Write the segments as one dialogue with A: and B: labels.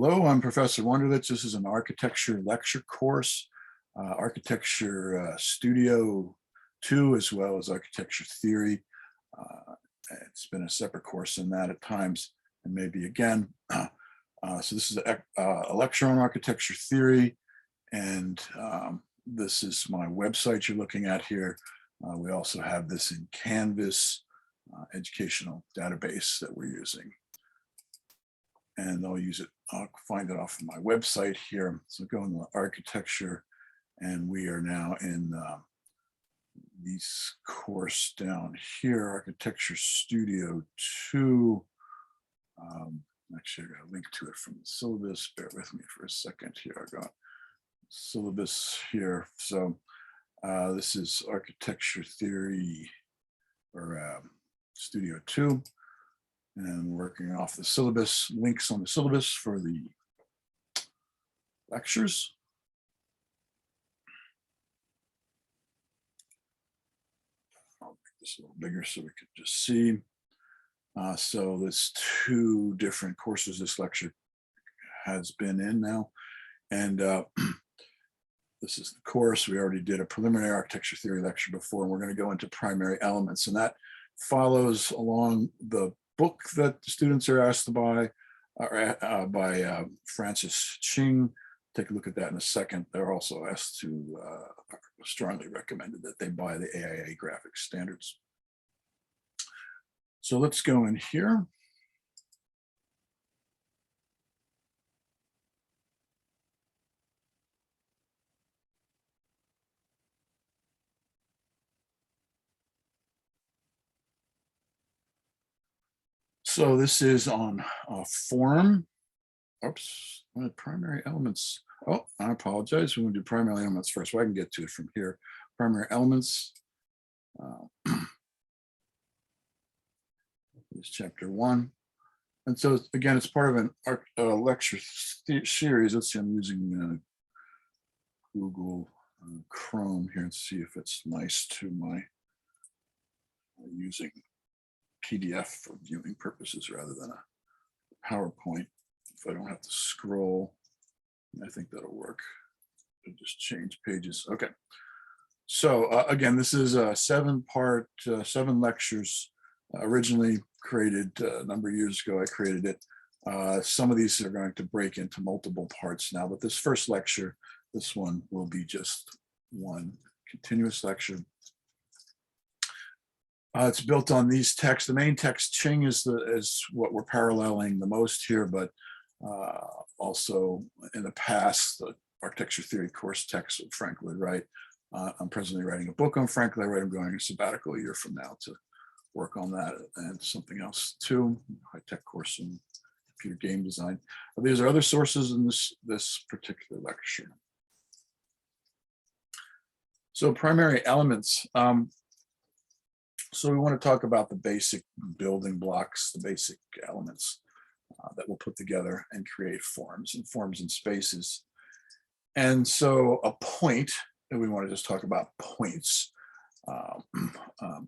A: Hello, I'm Professor Wonderlich. This is an architecture lecture course, Architecture Studio 2, as well as Architecture Theory. It's been a separate course in that at times, and maybe again. So this is a lecture on architecture theory, and this is my website you're looking at here. We also have this in Canvas, educational database that we're using. And I'll find it off of my website here. So go into architecture, and we are now in this course down here, Architecture Studio 2. Actually, I got a link to it from the syllabus. Bear with me for a second here. I got syllabus here. So this is Architecture Theory, or Studio 2. And working off the syllabus, links on the syllabus for the lectures. I'll make this a little bigger so we can just see. So there's 2 different courses this lecture has been in now. And this is the course. We already did a preliminary architecture theory lecture before, and we're going to go into primary elements. And that follows along the book that the students are asked to buy by Francis Ching. Take a look at that in a second. They're also asked to, strongly recommended that they buy the AIA graphics standards. So let's go in here. So this is on form. Oops, primary elements. Oh, I apologize. We're going to do primary elements first. Well, I can get to it from here. Primary elements. This is chapter 1. And so again, it's part of an lecture series. Let's see, I'm using Google Chrome here and see if it's nice to my using PDF for viewing purposes rather than a PowerPoint. If I don't have to scroll, I think that'll work. I'll just change pages. Okay. So again, this is a 7-part, 7 lectures, originally created a number of years ago. I created it. Some of these are going to break into multiple parts now, but this first lecture, this one will be just one continuous lecture. It's built on these texts. The main text, Ching, is what we're paralleling the most here, but also in the past, the architecture theory course text of Frank Lloyd Wright. I'm presently writing a book on Frank Lloyd Wright. I'm going a sabbatical a year from now to work on that and something else too, high-tech course in computer game design. These are other sources in this particular lecture. So primary elements. So we want to talk about the basic building blocks, the basic elements that we'll put together and create forms and spaces. And so a point, and we want to just talk about points,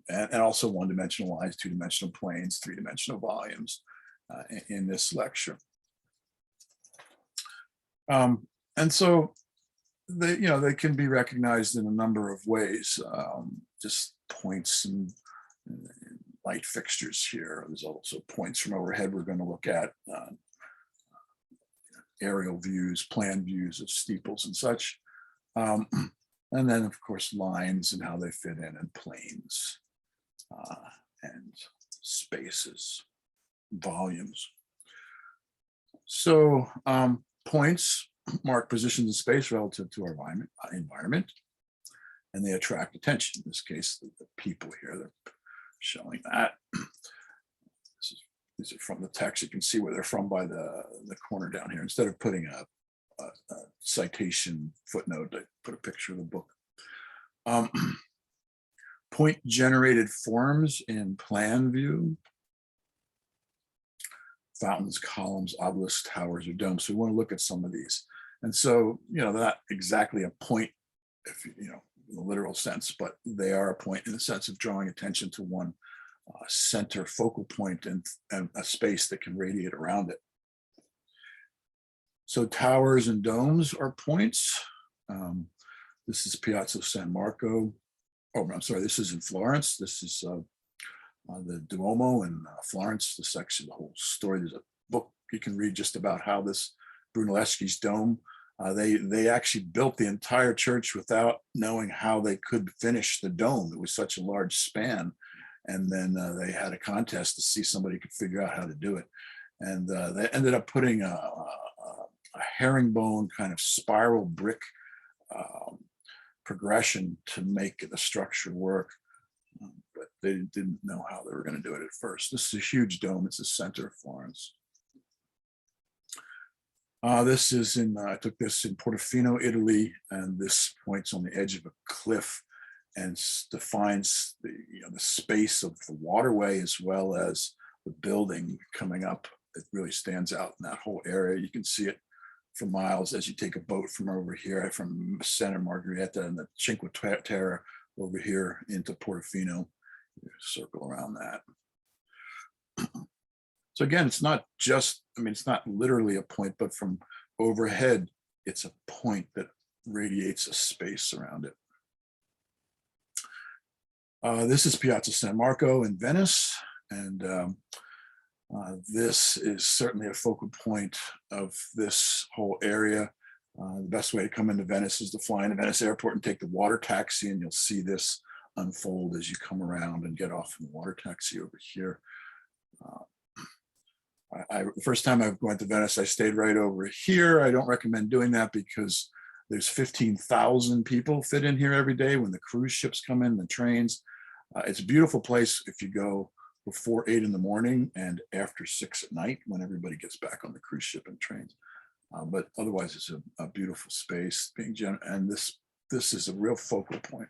A: and also one-dimensional lines, 2-dimensional planes, 3-dimensional volumes in this lecture. And so they can be recognized in a number of ways, just points and light fixtures here. There's also points from overhead we're going to look at, aerial views, plan views of steeples and such. And then, of course, lines and how they fit in, and planes and spaces, volumes. So points mark positions in space relative to our environment, and they attract attention. In this case, the people here, they're showing that. These are from the text. You can see where they're from by the corner down here. Instead of putting a citation footnote, I put a picture of the book. Point generated forms in plan view. Fountains, columns, obelisks, towers, or domes. So we want to look at some of these. And so, they're not exactly a point, if in the literal sense, but they are a point in the sense of drawing attention to one center focal point and a space that can radiate around it. So towers and domes are points. This is Piazza San Marco. Oh, I'm sorry, this is in Florence. This is the Duomo in Florence. This is actually the whole story. There's a book you can read just about how this Brunelleschi's dome, they actually built the entire church without knowing how they could finish the dome. It was such a large span. And then they had a contest to see somebody could figure out how to do it. And they ended up putting a herringbone kind of spiral brick progression to make the structure work. But they didn't know how they were going to do it at first. This is a huge dome. It's the center of Florence. This is I took this in Portofino, Italy, and this point's on the edge of a cliff and defines the space of the waterway as well as the building coming up. It really stands out in that whole area. You can see it for miles as you take a boat from over here, from Santa Margherita and the Cinque Terre over here into Portofino. You circle around that. So again, it's not just, it's not literally a point, but from overhead, it's a point that radiates a space around it. This is Piazza San Marco in Venice, and this is certainly a focal point of this whole area. The best way to come into Venice is to fly into Venice Airport and take the water taxi, and you'll see this unfold as you come around and get off in the water taxi over here. The first time I went to Venice, I stayed right over here. I don't recommend doing that because there's 15,000 people fit in here every day when the cruise ships come in, the trains. It's a beautiful place if you go before 8 in the morning and after 6 at night when everybody gets back on the cruise ship and trains. But otherwise, it's a beautiful space. And this is a real focal point.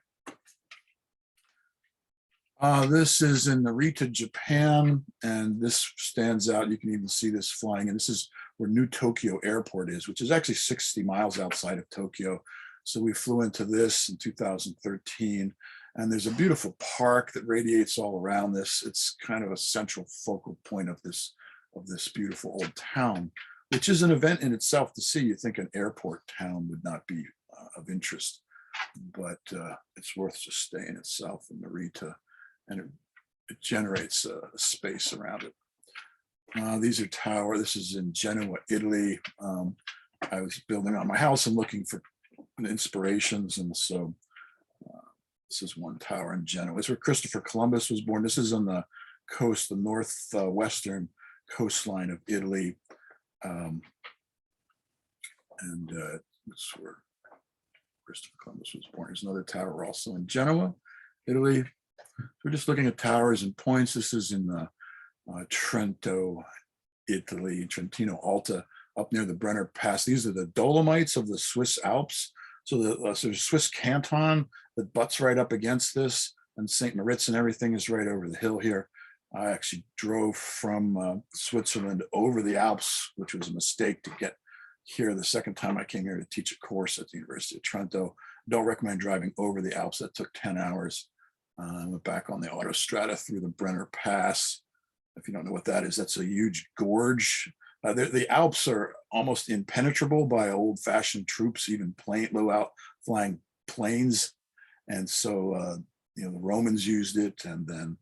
A: This is in Narita, Japan, and this stands out. You can even see this flying, and this is where New Tokyo Airport is, which is actually 60 miles outside of Tokyo. So we flew into this in 2013, and there's a beautiful park that radiates all around this. It's kind of a central focal point of this beautiful old town, which is an event in itself to see. You think an airport town would not be of interest, but it's worth just staying itself in Narita. And it generates a space around it. These are tower. This is in Genoa, Italy. I was building on my house and looking for inspirations, and so this is one tower in Genoa. It's where Christopher Columbus was born. This is on the coast, the northwestern coastline of Italy, and that's where Christopher Columbus was born. There's another tower also in Genoa, Italy. We're just looking at towers and points. This is in Trento, Italy, Trentino Alta, up near the Brenner Pass. These are the Dolomites of the Swiss Alps. So there's a Swiss canton that butts right up against this, and St. Moritz and everything is right over the hill here. I actually drove from Switzerland over the Alps, which was a mistake to get here the second time I came here to teach a course at the University of Trento. Don't recommend driving over the Alps. That took 10 hours. I went back on the autostrada through the Brenner Pass. If you don't know what that is, that's a huge gorge. The Alps are almost impenetrable by old-fashioned troops, even flying planes. And so, the Romans used it, and then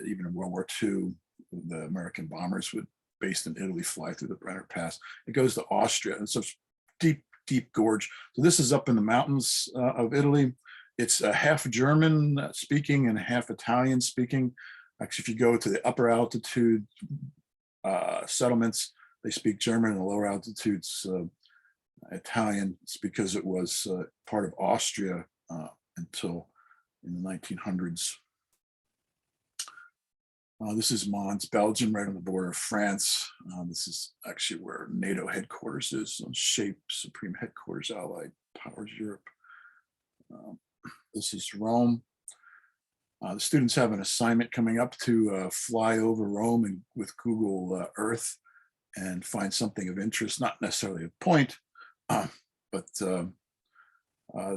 A: even in World War II, the American bombers based in Italy, fly through the Brenner Pass. It goes to Austria, and so it's deep, deep gorge. So this is up in the mountains of Italy. It's half German speaking and half Italian speaking. Actually, if you go to the upper altitude settlements, they speak German, and the lower altitudes Italian. It's because it was part of Austria until in the 1900s. This is Mons, Belgium, right on the border of France. This is actually where NATO headquarters is, SHAPE, Supreme Headquarters, Allied Powers Europe. This is Rome. The students have an assignment coming up to fly over Rome and with Google Earth and find something of interest, not necessarily a point, but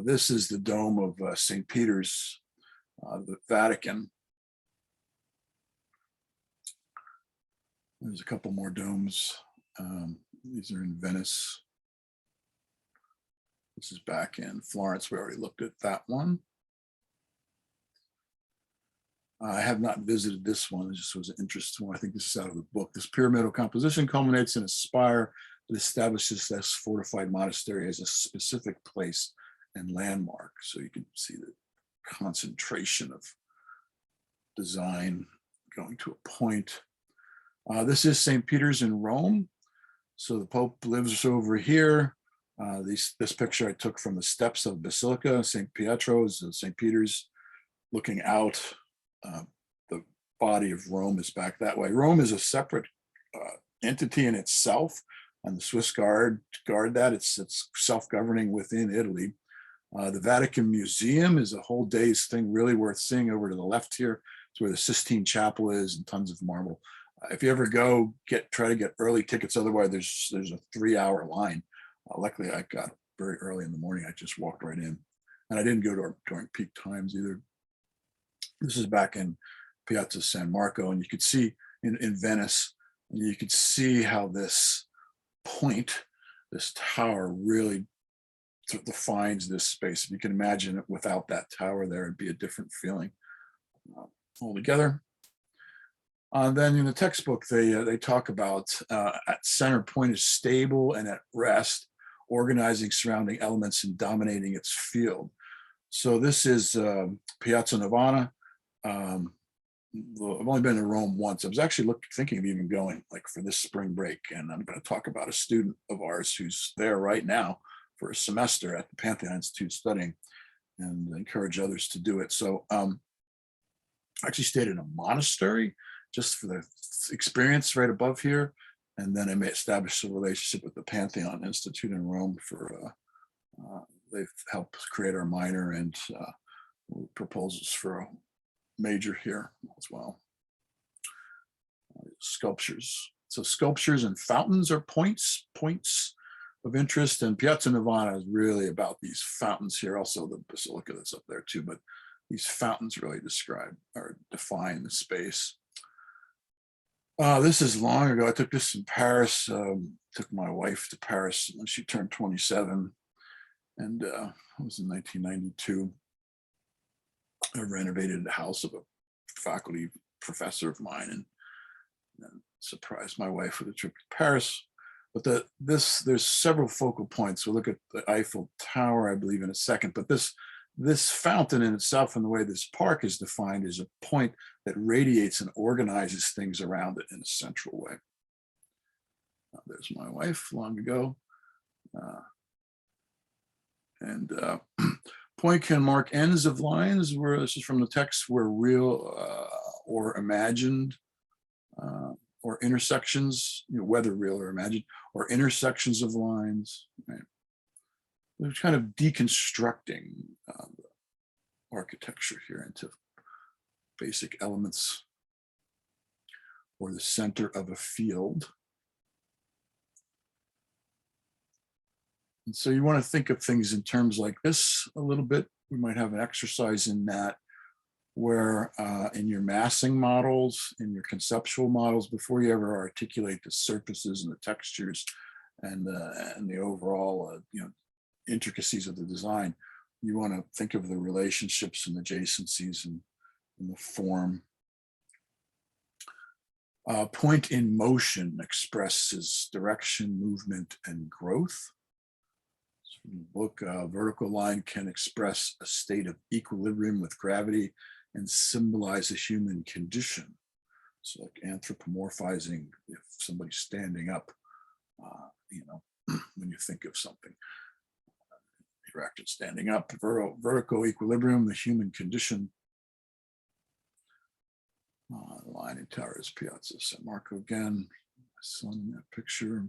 A: this is the dome of St. Peter's, the Vatican. There's a couple more domes. These are in Venice. This is back in Florence. We already looked at that one. I have not visited this one. It just was an interesting one. I think this is out of the book. This pyramidal composition culminates in a spire that establishes this fortified monastery as a specific place and landmark. So you can see the concentration of design going to a point. This is St. Peter's in Rome. So the Pope lives over here. This picture I took from the steps of Basilica, St. Pietro's, St. Peter's, looking out. The body of Rome is back that way. Rome is a separate entity in itself, and the Swiss guard that. It's self-governing within Italy. The Vatican Museum is a whole day's thing, really worth seeing. Over to the left here, it's where the Sistine Chapel is and tons of marble. If you ever go, try to get early tickets. Otherwise, there's a 3-hour line. Luckily, I got very early in the morning. I just walked right in, and I didn't go during peak times either. This is back in Piazza San Marco, and you could see in Venice, and you could see how this point, this tower, really defines this space. If you can imagine it without that tower there, it'd be a different feeling altogether. Then in the textbook, they talk about at center point is stable and at rest, organizing surrounding elements and dominating its field. So this is Piazza Navona. I've only been to Rome once. I was actually thinking of even going like for this spring break, and I'm going to talk about a student of ours who's there right now for a semester at the Pantheon Institute studying, and encourage others to do it. So I actually stayed in a monastery just for the experience right above here, and then I may establish a relationship with the Pantheon Institute in Rome for they've helped create our minor and proposals for a major here as well. Sculptures. So sculptures and fountains are points of interest, and Piazza Navona is really about these fountains here. Also the basilica that's up there too, but these fountains really describe or define the space. This is long ago. I took this in Paris. Took my wife to Paris when she turned 27, and it was in 1992. I renovated the house of a faculty professor of mine, and surprised my wife with a trip to Paris. But there's several focal points. We'll look at the Eiffel Tower, I believe, in a second. But this fountain in itself, and the way this park is defined, is a point that radiates and organizes things around it in a central way. There's my wife long ago. Point can mark ends of lines, where this is from the text, where real or imagined, or intersections, whether real or imagined, or intersections of lines. Right? We're kind of deconstructing architecture here into basic elements, or the center of a field. And so you want to think of things in terms like this a little bit. We might have an exercise in that, where in your massing models, in your conceptual models, before you ever articulate the surfaces and the textures and the overall intricacies of the design, you want to think of the relationships and adjacencies and the form. Point in motion expresses direction, movement, and growth. So in the book, vertical line can express a state of equilibrium with gravity and symbolize a human condition. So like anthropomorphizing, if somebody's standing up, when you think of something erect and standing up. Vertical equilibrium, the human condition. Line and tower is Piazza San Marco again. My son in that picture.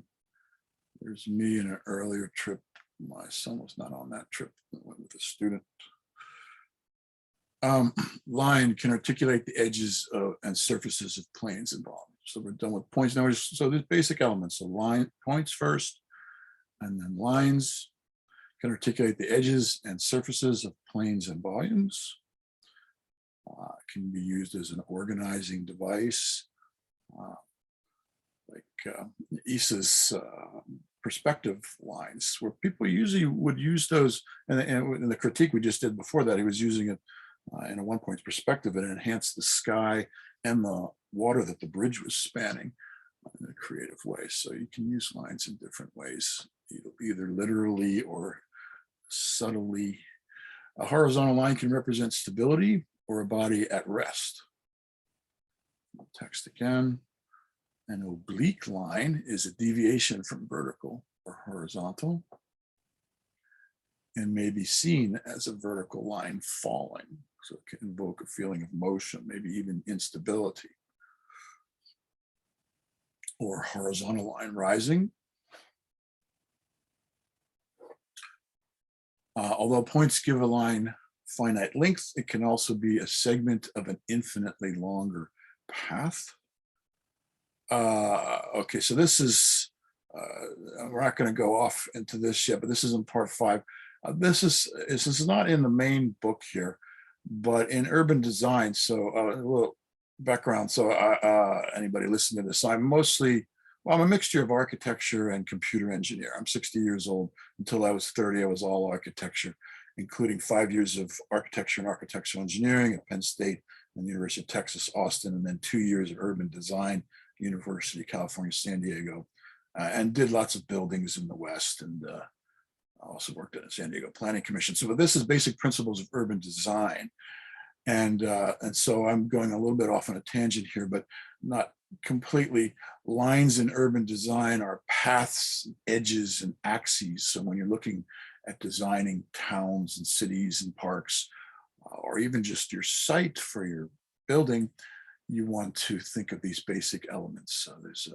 A: There's me in an earlier trip. My son was not on that trip. I went with a student. Line can articulate the edges and surfaces of planes and volumes. So we're done with points now. So there's basic elements. So line points first, and then lines can articulate the edges and surfaces of planes and volumes. Can be used as an organizing device. Like Isa's perspective lines, where people usually would use those. And in the critique we just did before that, he was using it in a 1 point perspective and enhanced the sky and the water that the bridge was spanning in a creative way. So you can use lines in different ways, either literally or subtly. A horizontal line can represent stability or a body at rest. Text again. An oblique line is a deviation from vertical or horizontal and may be seen as a vertical line falling. So it can invoke a feeling of motion, maybe even instability. Or horizontal line rising. Although points give a line finite length, it can also be a segment of an infinitely longer path. Okay, so this is, we're not going to go off into this yet, but this is in part 5. This is not in the main book here, but in urban design. So a little background. So anybody listening to this, I'm a mixture of architecture and computer engineer. I'm 60 years old. Until I was 30, I was all architecture, including 5 years of architecture and architectural engineering at Penn State and the University of Texas, Austin, and then 2 years of urban design, University of California, San Diego, and did lots of buildings in the West. And I also worked at the San Diego Planning Commission. So this is basic principles of urban design. And so I'm going a little bit off on a tangent here, but not completely. Lines in urban design are paths, edges, and axes. So when you're looking at designing towns and cities and parks, or even just your site for your building, you want to think of these basic elements. So there's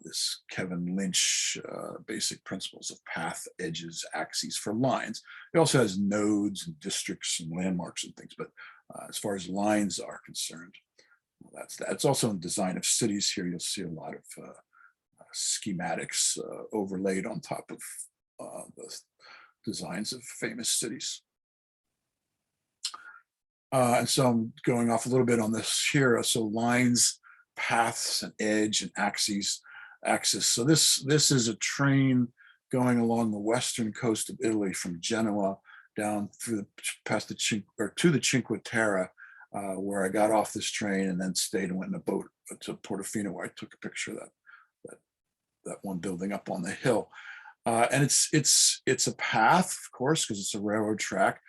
A: this Kevin Lynch basic principles of path, edges, axes for lines. It also has nodes and districts and landmarks and things, but as far as lines are concerned, that's that. It's also in design of cities here. You'll see a lot of schematics overlaid on top of the designs of famous cities. And so I'm going off a little bit on this here. So lines, paths, and edge, and axes. So this is a train going along the western coast of Italy from Genoa down through past the to the Cinque Terre, where I got off this train and then stayed and went in a boat to Portofino, where I took a picture of that one building up on the hill. And it's a path, of course, because it's a railroad track,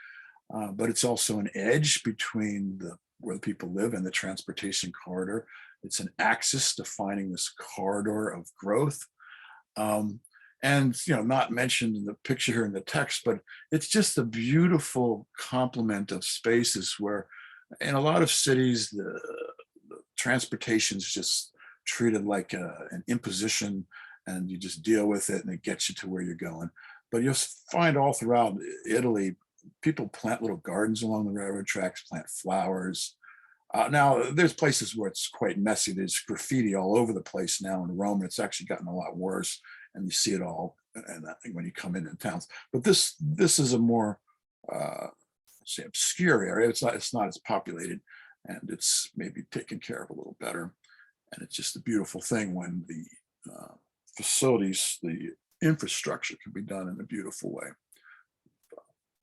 A: but it's also an edge between where the people live and the transportation corridor. It's an axis defining this corridor of growth. And not mentioned in the picture here in the text, but it's just a beautiful complement of spaces where in a lot of cities, the transportation is just treated like an imposition, and you just deal with it and it gets you to where you're going. But you'll find all throughout Italy, people plant little gardens along the railroad tracks, plant flowers. Now, there's places where it's quite messy. There's graffiti all over the place now in Rome. It's actually gotten a lot worse, and you see it all and when you come in towns. But this is a more say obscure area. It's not as populated, and it's maybe taken care of a little better. And it's just a beautiful thing when the facilities, the infrastructure can be done in a beautiful way,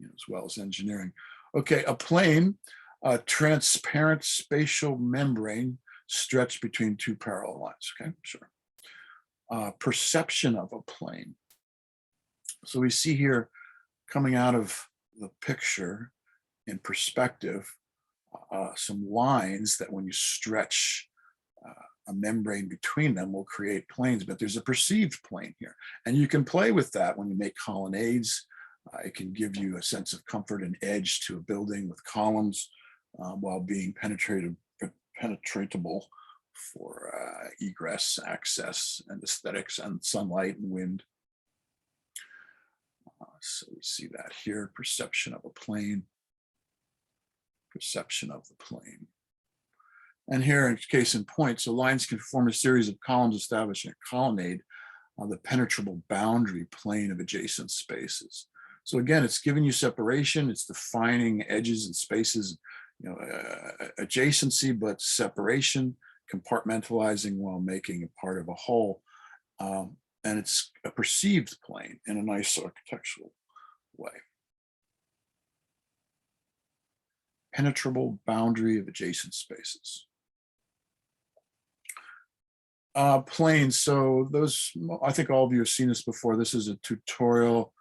A: as well as engineering. Okay, a plane, a transparent spatial membrane stretched between two parallel lines. Okay, sure. Perception of a plane. So we see here coming out of the picture in perspective, some lines that when you stretch a membrane between them will create planes, but there's a perceived plane here. And you can play with that when you make colonnades. It can give you a sense of comfort and edge to a building with columns while being penetratable for egress, access, and aesthetics, and sunlight and wind. So we see that here, perception of a plane, perception of the plane. And here, in case in point, so lines can form a series of columns establishing a colonnade on the penetrable boundary plane of adjacent spaces. So again, it's giving you separation, it's defining edges and spaces, adjacency, but separation, compartmentalizing while making a part of a whole. And and it's a perceived plane in a nice architectural way. Penetrable boundary of adjacent spaces. Planes, so those, I think all of you have seen this before. This is a tutorial,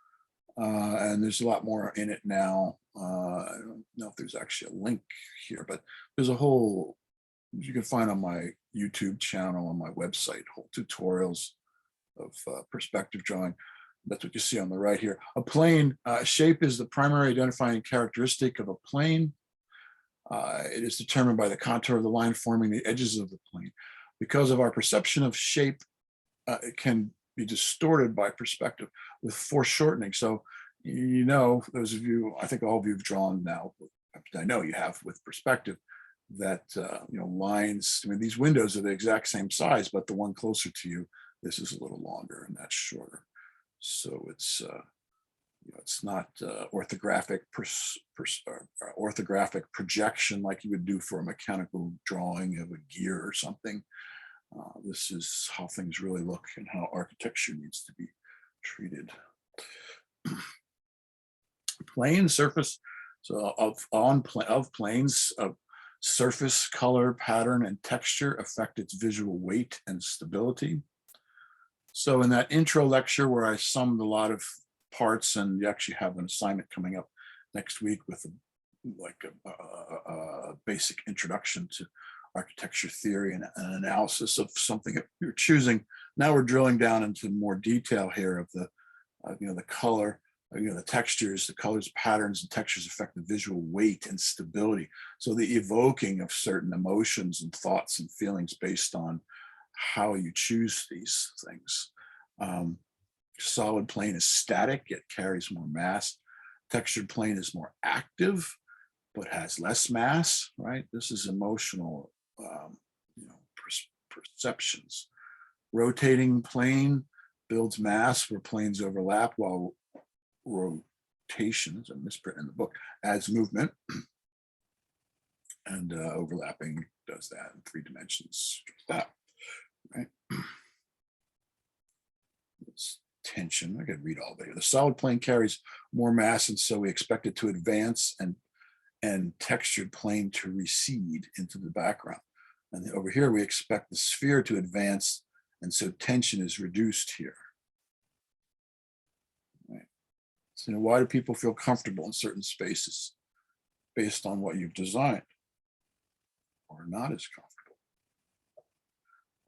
A: and there's a lot more in it now. I don't know if there's actually a link here, but there's a whole, you can find on my YouTube channel, on my website, whole tutorials of perspective drawing. That's what you see on the right here. A plane, shape is the primary identifying characteristic of a plane. It is determined by the contour of the line forming the edges of the plane. Because of our perception of shape, it can be distorted by perspective with foreshortening. So, you know, those of you, I think all of you have drawn now, I know you have with perspective, that, you know, lines, I mean, these windows are the exact same size, but the one closer to you, this is a little longer and that's shorter. So it's, you know, it's not orthographic orthographic projection like you would do for a mechanical drawing of a gear or something. This is how things really look and how architecture needs to be treated. Plane surface, so of planes, surface, color, pattern, and texture affect its visual weight and stability. So in that intro lecture where I summed a lot of parts, and you actually have an assignment coming up next week with a basic introduction to architecture theory and an analysis of something that you're choosing. Now we're drilling down into more detail here of the, you know, the color, you know, the textures, the colors, patterns, and textures affect the visual weight and stability. So the evoking of certain emotions and thoughts and feelings based on how you choose these things. Solid plane is static, it carries more mass. Textured plane is more active, but has less mass, right? This is emotional, you know, perceptions. Rotating plane builds mass where planes overlap, while rotation, is a misprint in the book, adds movement. And overlapping does that in 3 dimensions, just that, right? It's tension, I could read all day. The solid plane carries more mass, and so we expect it to advance, and textured plane to recede into the background. And over here, we expect the sphere to advance, and so tension is reduced here. Right. So, you know, why do people feel comfortable in certain spaces based on what you've designed, or not as comfortable?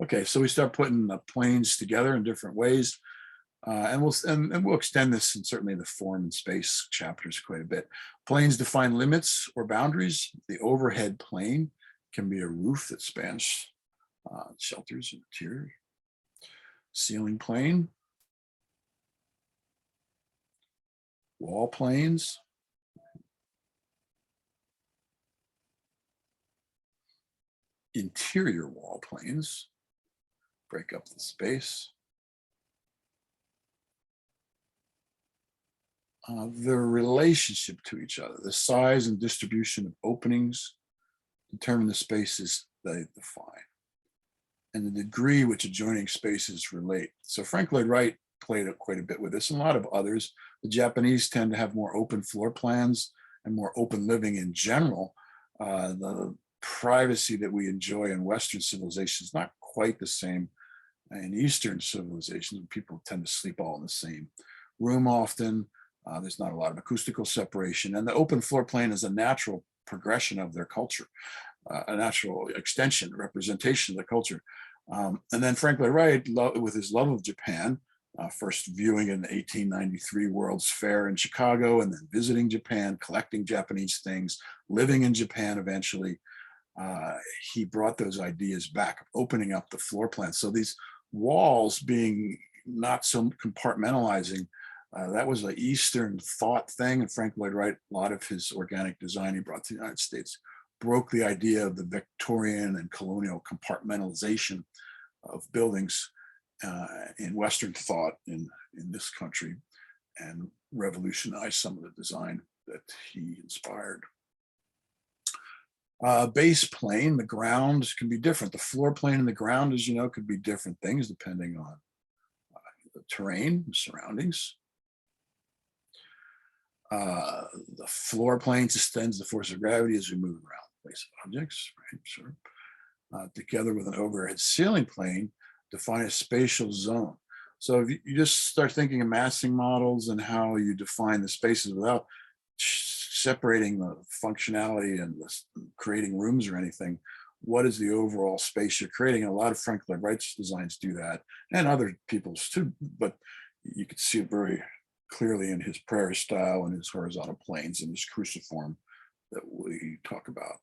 A: Okay, so we start putting the planes together in different ways. And we'll extend this in certainly the form and space chapters quite a bit. Planes define limits or boundaries. The overhead plane can be a roof that spans shelters and interior. Ceiling plane, wall planes, interior wall planes, break up the space. Their relationship to each other, the size and distribution of openings determine the spaces they define, and the degree which adjoining spaces relate. So Frank Lloyd Wright played quite a bit with this, and a lot of others. The Japanese tend to have more open floor plans and more open living in general. The privacy that we enjoy in Western civilization is not quite the same in Eastern civilizations. People tend to sleep all in the same room often. There's not a lot of acoustical separation, and the open floor plane is a natural progression of their culture, a natural extension, representation of the culture. And then Frank Lloyd Wright, with his love of Japan, first viewing in the 1893 World's Fair in Chicago, and then visiting Japan, collecting Japanese things, living in Japan eventually, he brought those ideas back, opening up the floor plan. So these walls being not so compartmentalizing, that was an Eastern thought thing, and Frank Lloyd Wright, a lot of his organic design he brought to the United States, broke the idea of the Victorian and colonial compartmentalization of buildings in Western thought in this country, and revolutionized some of the design that he inspired. Base plane, the ground can be different. The floor plane and the ground, as you know, could be different things depending on the terrain, surroundings. The floor plane sustains the force of gravity as we move around place objects, right? Sure. Together with an overhead ceiling plane, define a spatial zone. So if you just start thinking of massing models and how you define the spaces without separating the functionality and creating rooms or anything, what is the overall space you're creating? And a lot of Frank Lloyd Wright's designs do that, and other people's too, but you can see it very clearly in his prairie style and his horizontal planes and his cruciform that we talk about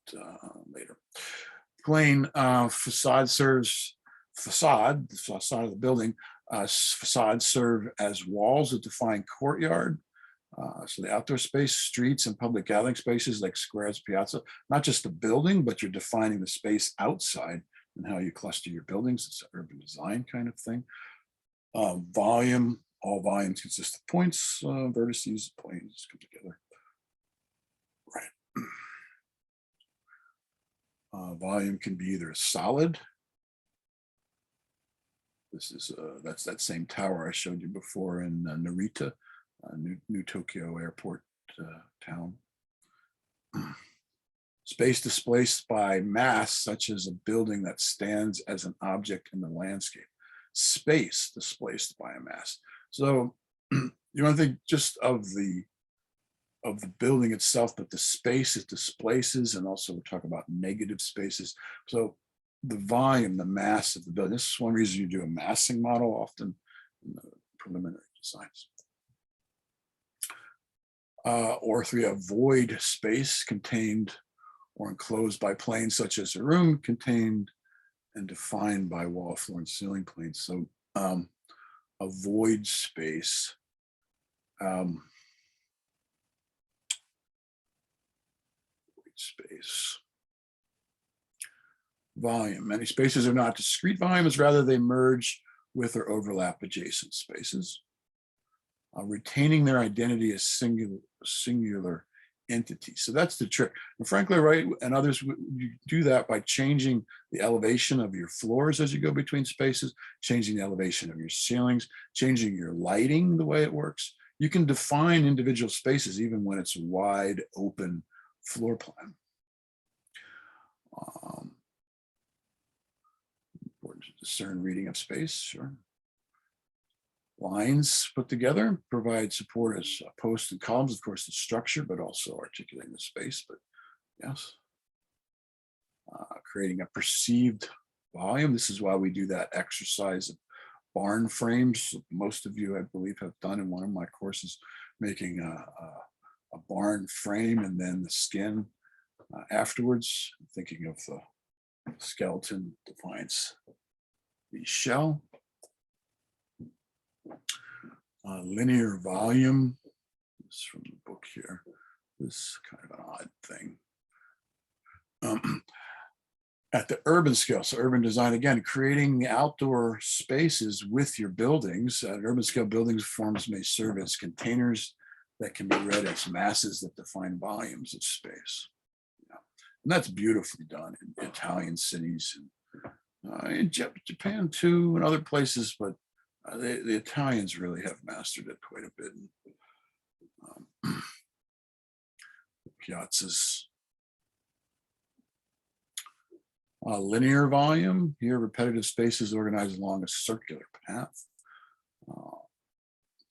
A: later. Plane facade serves the facade of the building. Facades serve as walls that define courtyard. So the outdoor space, streets, and public gathering spaces like squares, piazza, not just the building, but you're defining the space outside and how you cluster your buildings. It's an urban design kind of thing. Volume, all volumes consist of points, vertices, planes come together. Right. Volume can be either solid. This is that's that same tower I showed you before in Narita, New Tokyo Airport town. Space displaced by mass, such as a building that stands as an object in the landscape. Space displaced by a mass. So you want to think just of the building itself, but the space it displaces, and also we talk about negative spaces. So the volume, the mass of the building. This is one reason you do a massing model often in the preliminary designs. Or three, a void space contained or enclosed by planes, such as a room contained and defined by wall, floor, and ceiling planes. So a void space. Space. Volume. Many spaces are not discrete volumes, rather they merge with or overlap adjacent spaces. Retaining their identity as singular entities. So that's the trick. And Frank Lloyd Wright and others, you do that by changing the elevation of your floors as you go between spaces, changing the elevation of your ceilings, changing your lighting, the way it works. You can define individual spaces even when it's a wide open floor plan. Important to discern reading of space, sure. Lines put together provide support as posts and columns, of course, the structure, but also articulating the space, but yes. Creating a perceived volume. This is why we do that exercise of barn frames. Most of you, I believe, have done in one of my courses, making a barn frame and then the skin afterwards. Thinking of the skeleton defines the shell. Linear volume. This is from the book here. This is kind of an odd thing. At the urban scale, so urban design, again, creating the outdoor spaces with your buildings. At urban scale, buildings forms may serve as containers that can be read as masses that define volumes of space. Yeah. And that's beautifully done in Italian cities, and in Japan too, and other places, but the Italians really have mastered it quite a bit. Piazzas. Linear volume, here repetitive spaces organized along a circular path.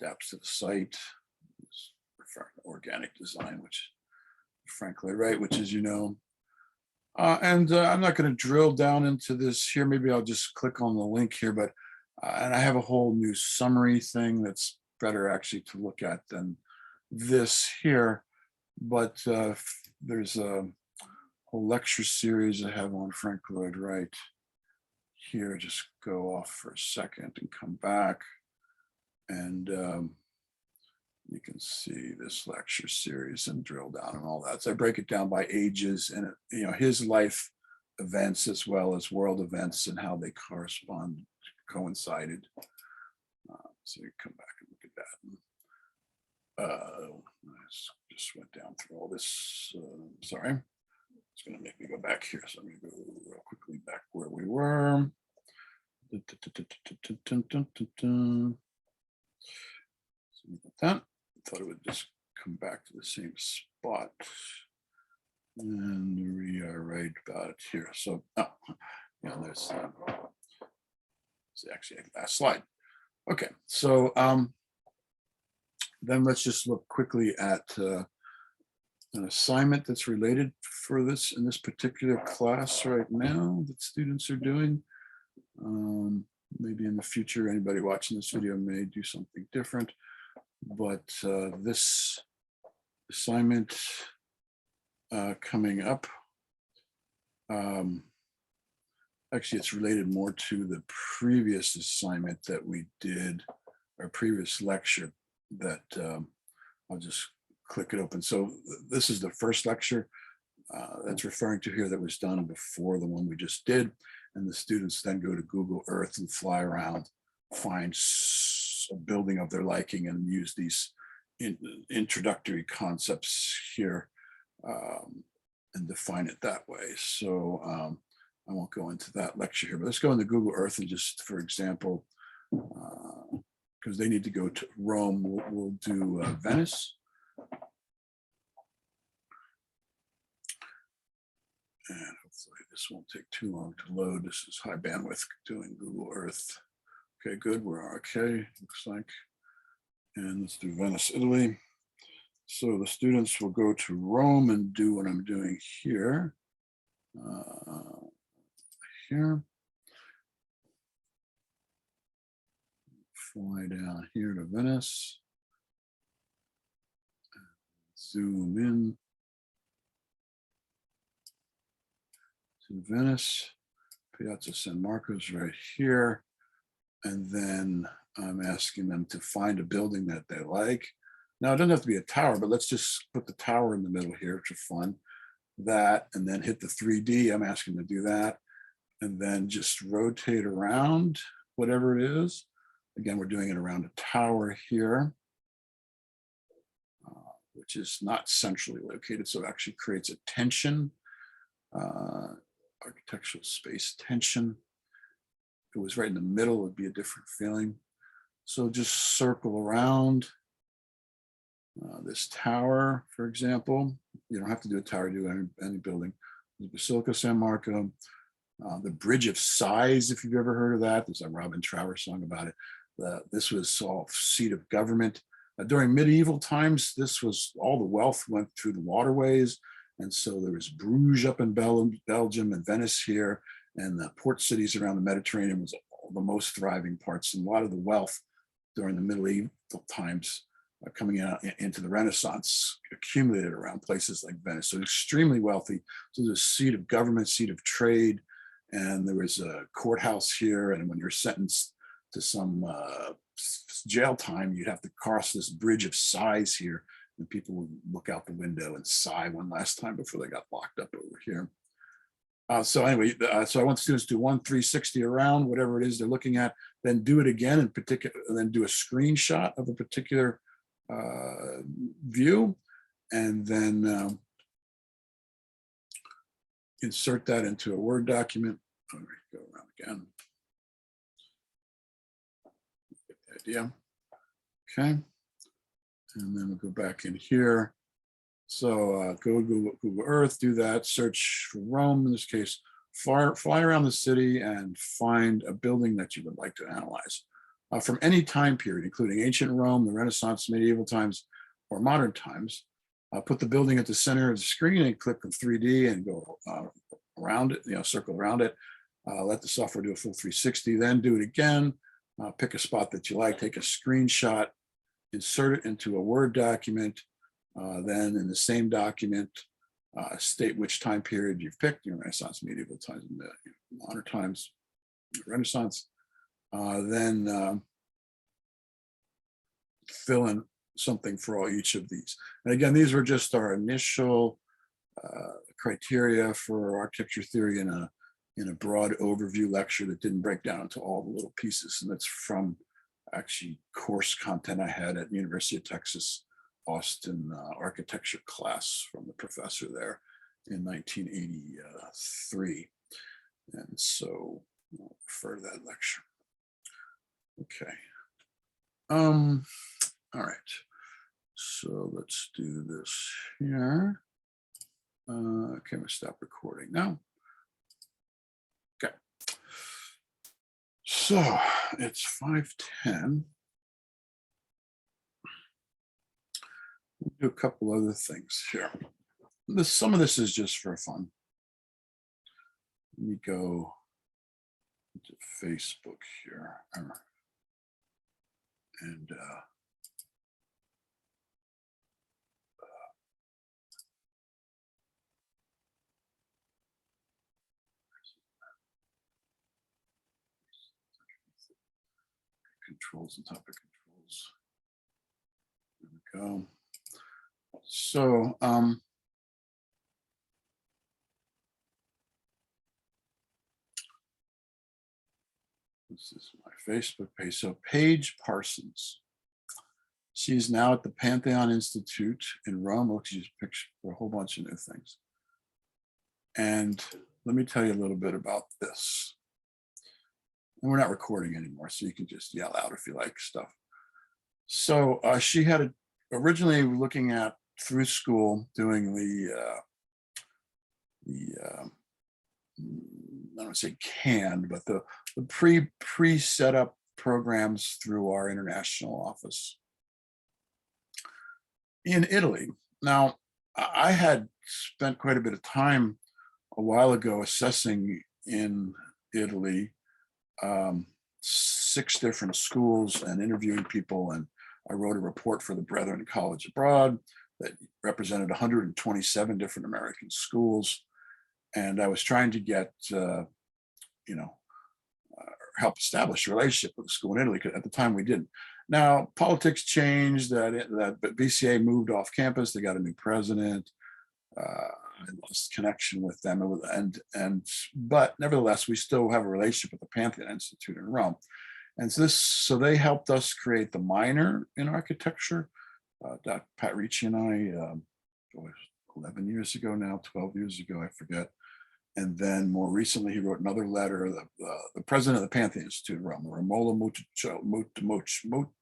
A: Adapts to the site. Organic design, which Frank Lloyd Wright, which is, you know. And I'm not going to drill down into this here. Maybe I'll just click on the link here, but and I have a whole new summary thing that's better actually to look at than this here. But there's a whole lecture series I have on Frank Lloyd Wright here. Just go off for a second and come back, and you can see this lecture series and drill down and all that. So I break it down by ages and, you know, his life events as well as world events and how they coincided. So you come back and look at that. I just went down through all this. Sorry, it's going to make me go back here. So I'm going to go real quickly back where we were. So look at that. I thought it would just come back to the same spot. And we are right about here. So, oh, yeah, there's actually a last slide. Okay, so then let's just look quickly at an assignment that's related for this in this particular class right now that students are doing. Maybe in the future, anybody watching this video may do something different, but this assignment coming up, actually it's related more to the previous assignment that we did, our previous lecture that I'll just click it open. So this is the first lecture that's referring to here that was done before the one we just did. And the students then go to Google Earth and fly around, find a building of their liking and use these introductory concepts here and define it that way. So I won't go into that lecture here, but let's go into Google Earth and just, for example, because they need to go to Rome, we'll do Venice. And hopefully this won't take too long to load. This is high bandwidth doing Google Earth. Okay, good, we're okay, looks like. And let's do Venice, Italy. So the students will go to Rome and do what I'm doing here. Here. Fly down here to Venice. Zoom in to Venice. Piazza San Marco's right here. And then I'm asking them to find a building that they like. Now, it doesn't have to be a tower, but let's just put the tower in the middle here for fun. That, and then hit the 3D. I'm asking them to do that. And then just rotate around whatever it is. Again, we're doing it around a tower here, which is not centrally located, so it actually creates a tension, architectural space tension. If it was right in the middle, it would be a different feeling. So just circle around this tower, for example. You don't have to do a tower, do any building. The Basilica San Marco, the Bridge of Sighs, if you've ever heard of that. There's a Robin Trower song about it. This was all seat of government. During medieval times, this was all the wealth went through the waterways. And so there was Bruges up in Belgium and Venice here, and the port cities around the Mediterranean was the most thriving parts. And a lot of the wealth during the medieval times coming out into the Renaissance accumulated around places like Venice. So extremely wealthy. So there's a seat of government, seat of trade, and there was a courthouse here. And when you're sentenced to some jail time, you'd have to cross this Bridge of Sighs here, and people would look out the window and sigh one last time before they got locked up over here. So anyway, so I want students to do 1 360 around whatever it is they're looking at, then do it again in particular, and then do a screenshot of a particular view, and then insert that into a Word document. Oh, go around again. Get the idea. Okay. And then we'll go back in here. So go to Google Earth, do that, search for Rome, in this case, fly around the city and find a building that you would like to analyze. From any time period, including ancient Rome, the Renaissance, medieval times, or modern times. Put the building at the center of the screen and click on 3D and go around it, circle around it. Let the software do a full 360, then do it again. Pick a spot that you like, take a screenshot, insert it into a Word document. Then in the same document, state which time period you've picked, Renaissance, medieval times, modern times, Renaissance. Then fill in something for each of these. And again, these were just our initial criteria for architecture theory in a broad overview lecture that didn't break down into all the little pieces. And that's from actually course content I had at University of Texas, Austin architecture class from the professor there in 1983. And so I'll refer to that lecture. Okay. All right. So let's do this here. Can we stop recording now? Okay. So it's 5:10. We'll do a couple other things here. Some of this is just for fun. Let me go to Facebook here. And controls and topic controls. There we go. So this is my Facebook page. So Paige Parsons. She's now at the Pantheon Institute in Rome. Look, she's pictured for a whole bunch of new things. And let me tell you a little bit about this. And we're not recording anymore, so you can just yell out if you like stuff. So she had originally looking at through school doing the I don't want to say canned, but the pre set up programs through our international office in Italy. Now, I had spent quite a bit of time a while ago assessing in Italy 6 different schools and interviewing people, and I wrote a report for the Brethren College Abroad that represented 127 different American schools, and I was trying to get help establish a relationship with the school in Italy, because at the time we didn't. Now politics changed, that BCA moved off campus, they got a new president. I lost connection with them, but nevertheless, we still have a relationship with the Pantheon Institute in Rome, and so they helped us create the minor in architecture. Dr. Pat Ricci and I, 11 years ago now, 12 years ago, I forget. And then more recently, he wrote another letter. The president of the Pantheon Institute in Rome, Romola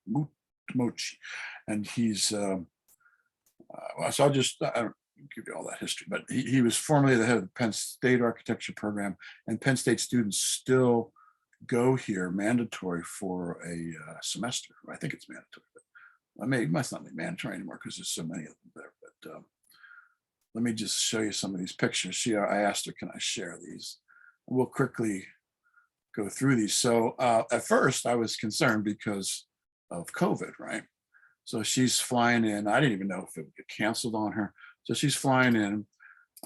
A: Mutamocci, and he's so I'll just give you all that history, but he was formerly the head of the Penn State architecture program, and Penn State students still go here mandatory for a semester. I think it's mandatory, but it must not be mandatory anymore because there's so many of them there. But let me just show you some of these pictures. I asked her, can I share these? We'll quickly go through these. So at first I was concerned because of COVID, right? So she's flying in. I didn't even know if it would get canceled on her. So she's flying in,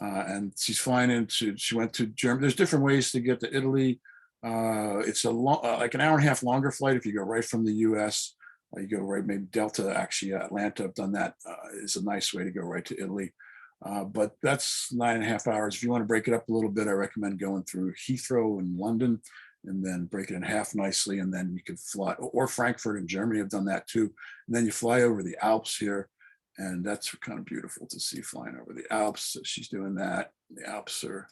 A: and she went to Germany. There's different ways to get to Italy. It's like an hour and a half longer flight if you go right from the US. You go right, maybe Delta, actually Atlanta, I've done that. Is a nice way to go right to Italy. But that's 9.5 hours. If you want to break it up a little bit, I recommend going through Heathrow in London and then break it in half nicely. And then you can fly, or Frankfurt in Germany, I've done that too. And then you fly over the Alps here. And that's kind of beautiful to see, flying over the Alps. So she's doing that. The Alps are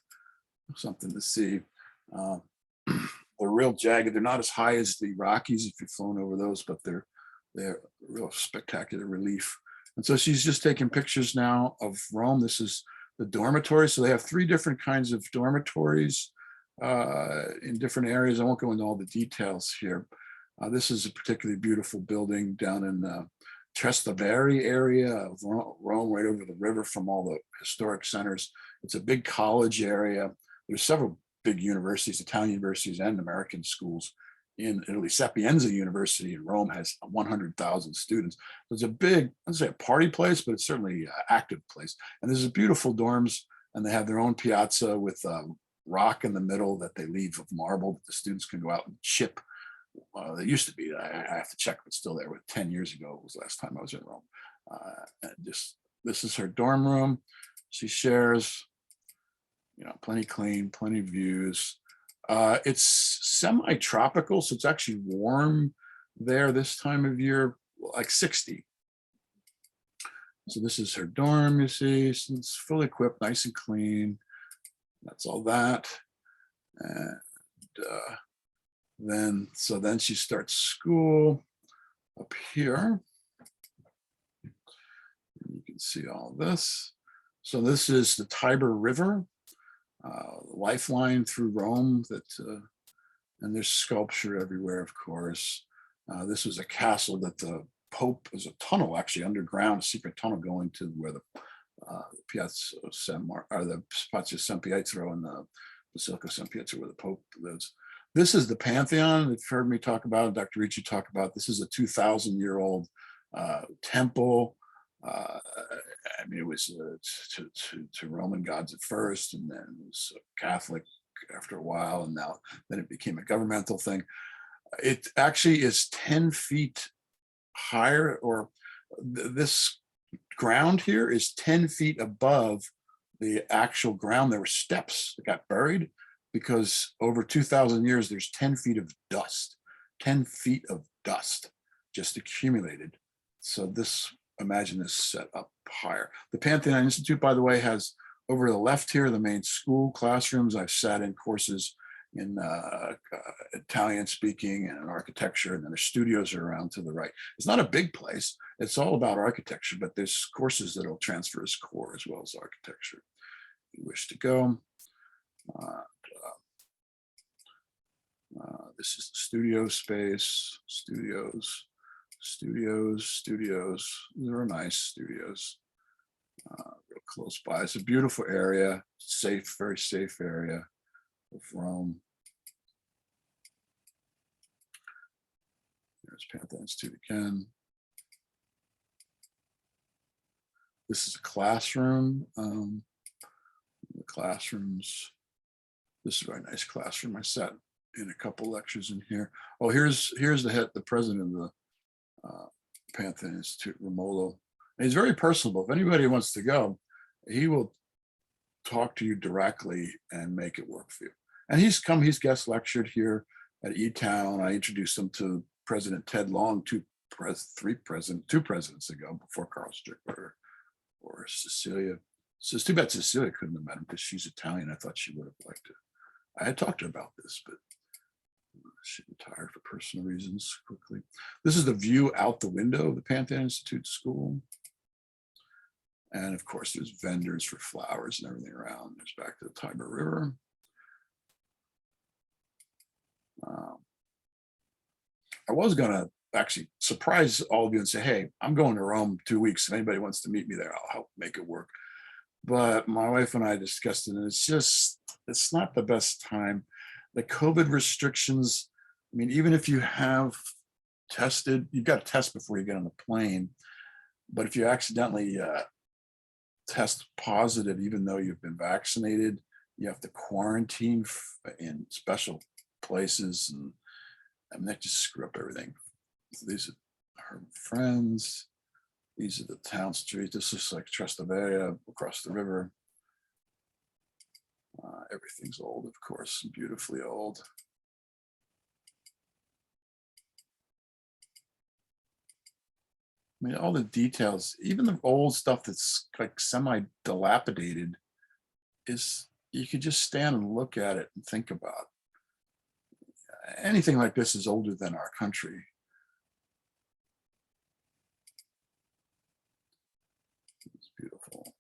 A: something to see. They're real jagged. They're not as high as the Rockies if you've flown over those, but they're real spectacular relief. And so she's just taking pictures now of Rome. This is the dormitory. So they have 3 different kinds of dormitories in different areas. I won't go into all the details here. This is a particularly beautiful building down in Trastevere area of Rome, right over the river from all the historic centers. It's a big college area. There's several big universities, Italian universities and American schools in Italy. Sapienza University in Rome has 100,000 students. So it's a big, I'd say a party place, but it's certainly an active place. And there's beautiful dorms, and they have their own piazza with rock in the middle that they leave of marble that the students can go out and chip. They used to be, I have to check if it's still there, but 10 years ago was the last time I was in Rome. And this is her dorm room. She shares, plenty clean, plenty views. It's semi-tropical, so it's actually warm there this time of year, like 60. So this is her dorm, you see. So it's fully equipped, nice and clean. That's all that. And then she starts school. up here. You can see all this. So this is the Tiber River, lifeline through Rome. And there's sculpture everywhere, of course. This was a castle that the Pope, was a tunnel actually underground, a secret tunnel going to where the Piazza San Pietro and the Basilica San Pietro, where the Pope lives. This is the Pantheon. You've heard me talk about, Dr. Ricci talk about. This is a 2,000-year-old temple. I mean, it was to Roman gods at first, and then it was Catholic after a while, and then it became a governmental thing. It actually is 10 feet higher, or this ground here is 10 feet above the actual ground. There were steps that got buried because over 2,000 years, there's 10 feet of dust, 10 feet of dust just accumulated. So this, imagine this set up higher. The Pantheon Institute, by the way, has over to the left here, the main school classrooms. I've sat in courses in Italian speaking and architecture, and then there's studios are around to the right. It's not a big place. It's all about architecture, but there's courses that will transfer as core as well as architecture. If you wish to go. This is the studio space, studios. They're nice studios. Real close by. It's a beautiful area, safe, very safe area of Rome. There's Pantheon Institute again. This is a classroom. The classrooms. This is a very nice classroom. I sat in a couple lectures in here. Oh, here's the president of the Pantheon Institute, Romolo. And he's very personable. If anybody wants to go, he will talk to you directly and make it work for you. And he's guest lectured here at E-Town. I introduced him to President Ted Long two presidents ago, before Carl Strickler or Cecilia. So it's too bad Cecilia couldn't have met him because she's Italian. I thought she would have liked it. I had talked to her about this, but she retired for personal reasons quickly. This is the view out the window of the Pantheon Institute School. And of course, there's vendors for flowers and everything around. There's back to the Tiber River. I was going to actually surprise all of you and say, hey, I'm going to Rome 2 weeks. If anybody wants to meet me there, I'll help make it work. But my wife and I discussed it, and it's not the best time. The COVID restrictions, I mean, even if you have tested, you've got to test before you get on the plane. But if you accidentally test positive, even though you've been vaccinated, you have to quarantine in special places, and I mean, that just screw up everything. So these are her friends. These are the town streets. This is like Trastevere across the river. Everything's old, of course, beautifully old. I mean, all the details, even the old stuff that's like semi-dilapidated, you could just stand and look at it and think about. Anything like this is older than our country. It's beautiful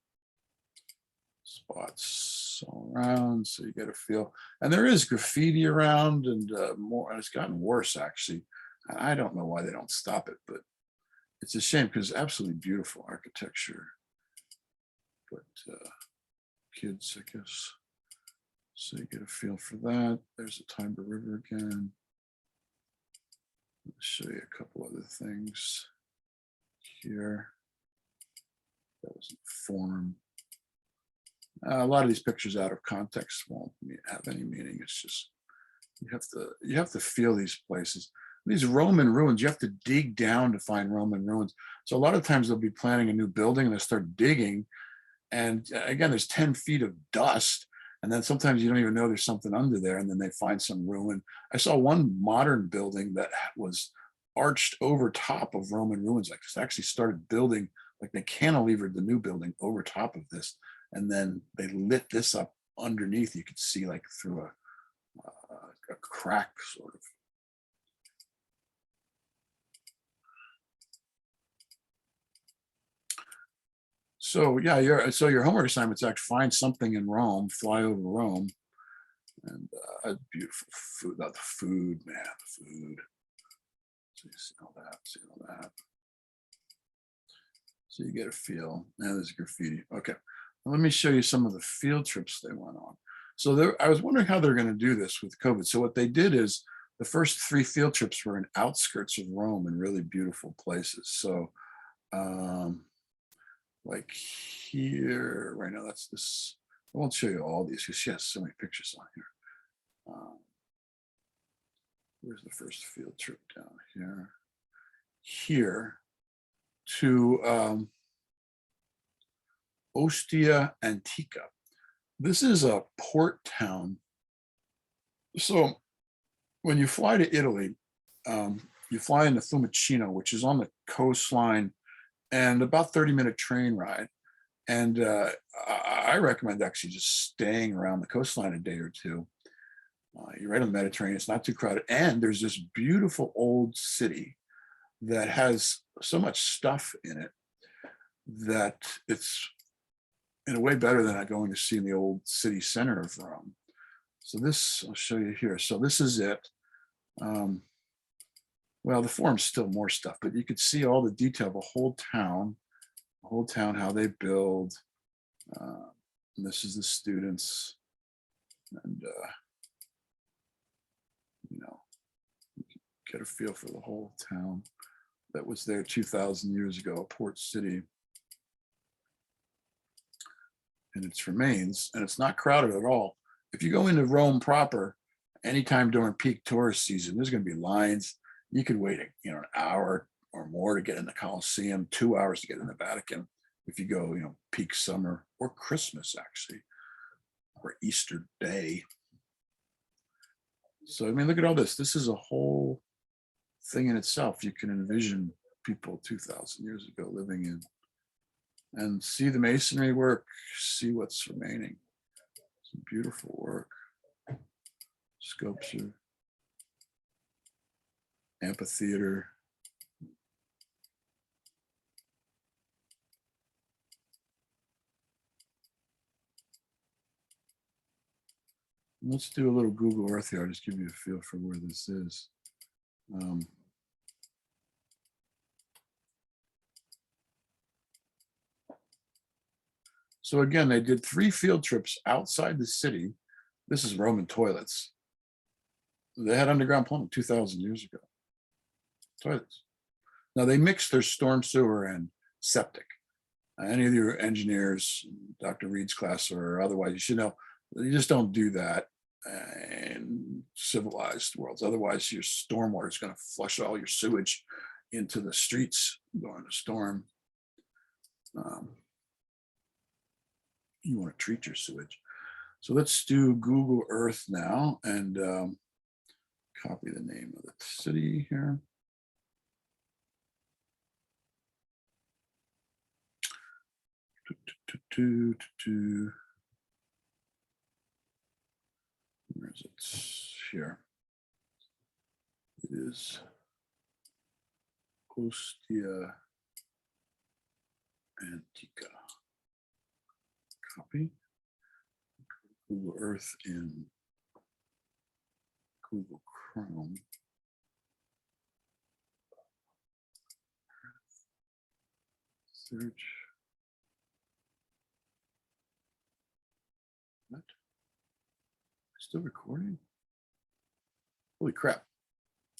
A: spots all around, so you get a feel. And there is graffiti around, and more, and it's gotten worse actually. I don't know why they don't stop it, but it's a shame because absolutely beautiful architecture. But kids, I guess. So you get a feel for that. There's the Tiber River again. I'll show you a couple other things here. That was informed. A lot of these pictures out of context won't have any meaning. It's just you have to feel these places. These Roman ruins, you have to dig down to find Roman ruins. So a lot of times they'll be planning a new building and they start digging, and again, there's 10 feet of dust. And then sometimes you don't even know there's something under there, and then they find some ruin. I saw one modern building that was arched over top of Roman ruins. Like, they actually started building, like they cantilevered the new building over top of this, and then they lit this up underneath. You could see like through a crack, sort of. So yeah, your homework assignment's actually find something in Rome, fly over Rome, and beautiful food. Not the food, man, the food. So you see all that, see all that. So you get a feel. Now there's graffiti. Okay, well, let me show you some of the field trips they went on. So I was wondering how they're going to do this with COVID. So what they did is the first 3 field trips were in outskirts of Rome in really beautiful places. So um, like here, right now, that's this. I won't show you all these because she has so many pictures on here. Where's the first field trip down here? Here to Ostia Antica. This is a port town. So when you fly to Italy, you fly into Fiumicino, which is on the coastline, and about 30-minute train ride. And I recommend actually just staying around the coastline a day or two. You're right on the Mediterranean. It's not too crowded. And there's this beautiful old city that has so much stuff in it that it's in a way better than going to see in the old city center of Rome. So this, I'll show you here. So this is it. Well, the forum's still more stuff, but you could see all the detail of the whole town, how they build. And this is the students. And, you know, you can get a feel for the whole town that was there 2,000 years ago, a port city. And its remains, and it's not crowded at all. If you go into Rome proper, anytime during peak tourist season, there's going to be lines. You could wait, an hour or more to get in the Colosseum, 2 hours to get in the Vatican. If you go, peak summer or Christmas, actually, or Easter Day. So, I mean, look at all this. This is a whole thing in itself. You can envision people 2,000 years ago living in, and see the masonry work, see what's remaining. Some beautiful work. Sculpture. Amphitheater. Let's do a little Google Earth here. I'll just give you a feel for where this is. So again, they did 3 field trips outside the city. This is Roman toilets. They had underground plumbing 2,000 years ago. Toilets. Now they mixed their storm sewer and septic. Any of your engineers, Dr. Reed's class or otherwise, you should know, you just don't do that in civilized worlds. Otherwise, your stormwater is going to flush all your sewage into the streets during a storm. You want to treat your sewage. So let's do Google Earth now and copy the name of the city here. Where is it? Here. It is Ostia Antica. Copy. Google Earth in Google Chrome. Search. What? Still recording? Holy crap.